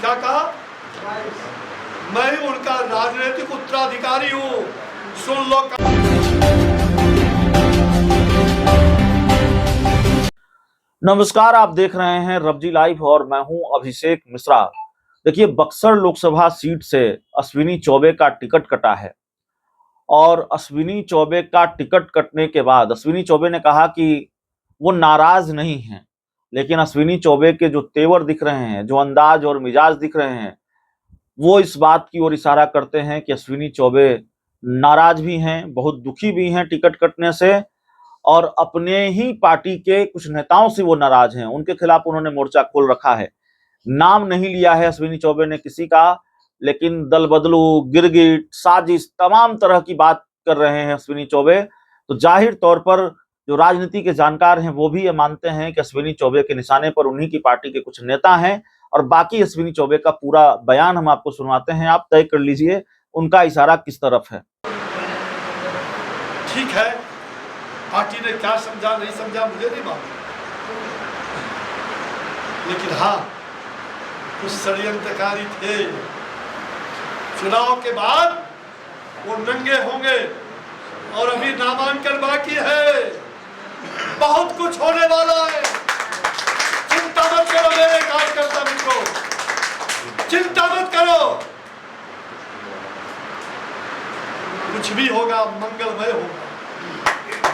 क्या कहा? मैं ही उनका राजनीतिक उत्तराधिकारी हूँ। सुन लो। नमस्कार, आप देख रहे हैं रब्जी लाइव और मैं हूं अभिषेक मिश्रा। देखिए, बक्सर लोकसभा सीट से अश्विनी चौबे का टिकट कटा है और अश्विनी चौबे का टिकट कटने के बाद अश्विनी चौबे ने कहा कि वो नाराज नहीं हैं, लेकिन अश्विनी चौबे के जो तेवर दिख रहे हैं, जो अंदाज और मिजाज दिख रहे हैं, वो इस बात की ओर इशारा करते हैं कि अश्विनी चौबे नाराज भी हैं, बहुत दुखी भी हैं टिकट कटने से, और अपने ही पार्टी के कुछ नेताओं से वो नाराज हैं। उनके खिलाफ उन्होंने मोर्चा खोल रखा है। नाम नहीं लिया है अश्विनी चौबे ने किसी का, लेकिन दल बदलू, गिरगिट, साजिश, तमाम तरह की बात कर रहे हैं अश्विनी चौबे। तो जाहिर तौर पर जो राजनीति के जानकार हैं वो भी ये मानते हैं कि अश्विनी चौबे के निशाने पर उन्हीं की पार्टी के कुछ नेता हैं, और बाकी अश्विनी चौबे का पूरा बयान हम आपको सुनवाते हैं। आप तय कर लीजिए उनका इशारा किस तरफ है। ठीक है, पार्टी ने क्या समझा नहीं समझा मुझे नहीं मालूम, लेकिन हाँ, कुछ षड्यंत्रकारी थे। चुनाव के बाद वो नंगे होंगे और अभी नामांकन बाकी है। बहुत कुछ होने वाला है। चिंता मत करो मेरे कार्यकर्ता मित्रों, चिंता मत करो। कुछ भी होगा मंगलमय होगा,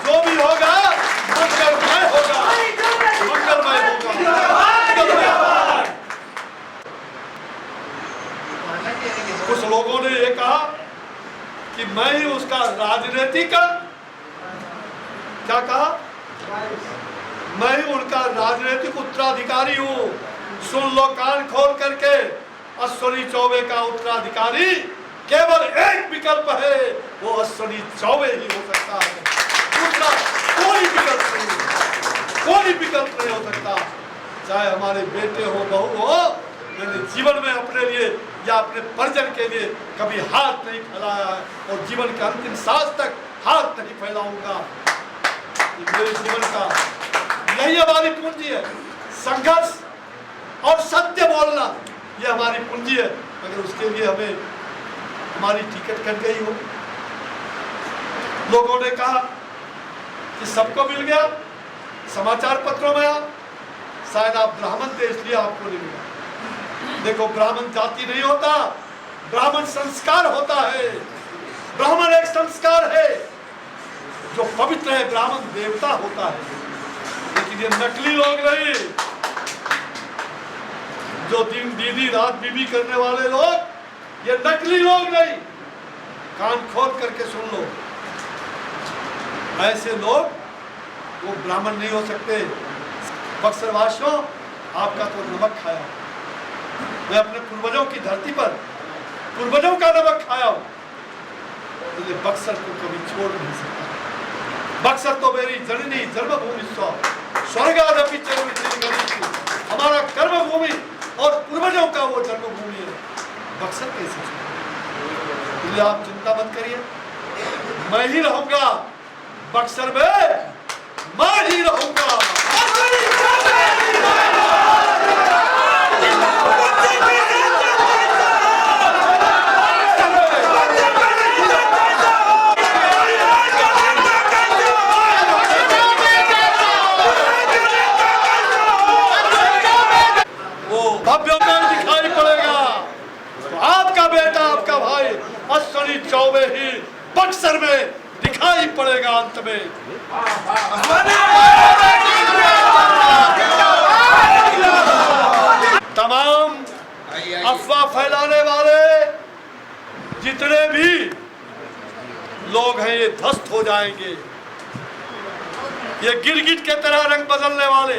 जो भी होगा मंगलमय होगा, मंगलमय होगा। कुछ लोगों ने ये कहा कि मैं ही उसका राजनीतिक, क्या कहा? मैं ही उनका राजनीतिक उत्तराधिकारी हूँ। सुन लो कान खोल करके, अश्विनी चौबे का उत्तराधिकारी केवल एक विकल्प है, वो अश्विनी चौबे ही हो सकता है। दूसरा कोई विकल्प नहीं, कोई विकल्प नहीं हो सकता। चाहे हमारे बेटे हो, बहू हो, मैंने जीवन में अपने लिए या अपने परिजन के लिए कभी हाथ नहीं फैलाया है और जीवन के अंतिम सांस तक हाथ नहीं फैलाऊंगा। मेरे जीवन का यही हमारी पूंजी है। संघर्ष और सत्य बोलना ये हमारी पूंजी है। अगर उसके लिए हमें हमारी टिकट कट गई हो, लोगों ने कहा कि सबको मिल गया, समाचार पत्रों में आ, शायद आप ब्राह्मण थे इसलिए आपको नहीं मिला। देखो, ब्राह्मण जाति नहीं होता, ब्राह्मण संस्कार होता है। ब्राह्मण एक संस्कार है जो पवित्र है, ब्राह्मण देवता होता है। लेकिन ये नकली लोग नहीं, जो दिन दीदी रात बीबी करने वाले लोग, ये नकली लोग नहीं। कान खोल करके सुन लो, ऐसे लोग वो ब्राह्मण नहीं हो सकते। बक्सरवासियों, आपका तो नमक खाया, मैं अपने पूर्वजों की धरती पर पूर्वजों का नमक खाया हूं, इसलिए बक्सर को कभी छोड़ नहीं सकता। बक्सर तो मेरी जननी जन्मभूमि स्वर्गादपि चरमि, हमारा कर्मभूमि और पूर्वजों का वो जन्मभूमि है। बक्सर कैसे छोड़? इसलिए आप चिंता मत करिए, मैं ही रहूंगा बक्सर में, मैं ही रहूंगा। दिखाई पड़ेगा तो आपका बेटा, आपका भाई अश्विनी चौबे ही बक्सर में दिखाई पड़ेगा अंत में। तमाम अफवाह फैलाने वाले जितने भी लोग हैं ये ध्वस्त हो जाएंगे। ये गिरगिट के तरह रंग बदलने वाले